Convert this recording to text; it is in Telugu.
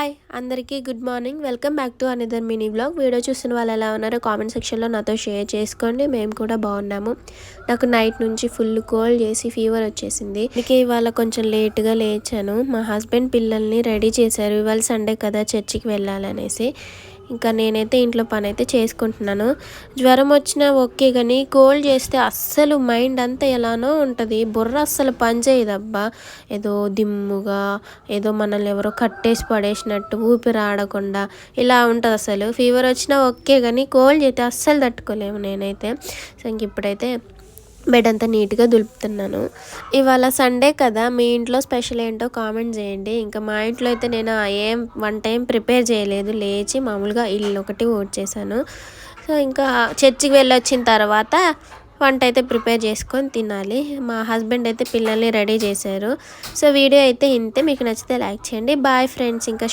హాయ్ అందరికీ good morning. Welcome back to another mini vlog. Video చూస్తున్న వాళ్ళు ఎలా ఉన్నారో కామెంట్ సెక్షన్లో నాతో షేర్ చేసుకోండి. మేము కూడా బాగున్నాము. నాకు నైట్ నుంచి ఫుల్ కోల్డ్ చేసి ఫీవర్ వచ్చేసింది. అందుకే ఇవాళ కొంచెం లేట్గా లేచాను. మా హస్బెండ్ పిల్లల్ని రెడీ చేశారు. ఇవాళ సండే కదా చర్చికి వెళ్ళాలనేసి. ఇంకా నేనైతే ఇంట్లో పని అయితే చేసుకుంటున్నాను. జ్వరం వచ్చినా ఓకే, కానీ కోల్డ్ చేస్తే అస్సలు మైండ్ అంతా ఎలానో ఉంటుంది. బుర్ర అస్సలు పని చేయదబ్బా. ఏదో దిమ్ముగా, ఏదో మనల్ని ఎవరో కట్టేసి పడేసినట్టు, ఊపిరి ఆడకుండా ఇలా ఉంటుంది. అసలు ఫీవర్ వచ్చినా ఓకే, కానీ కోల్డ్ అయితే అస్సలు తట్టుకోలేము నేనైతే. సో ఇంక ఇప్పుడైతే బెడ్ అంతా నీట్గా దులుపుతున్నాను. ఇవాళ సండే కదా, మీ ఇంట్లో స్పెషల్ ఏంటో కామెంట్ చేయండి. ఇంకా మా ఇంట్లో అయితే నేను వంట ఏం ప్రిపేర్ చేయలేదు. లేచి మామూలుగా ఇల్లు ఒకటి ఊడ్చేసాను. సో ఇంకా చర్చికి వెళ్ళొచ్చిన తర్వాత వంట అయితే ప్రిపేర్ చేసుకొని తినాలి. మా హస్బెండ్ అయితే పిల్లల్ని రెడీ చేశారు. సో వీడియో అయితే ఇంతే. మీకు నచ్చితే లైక్ చేయండి. Bye friends. ఇంకా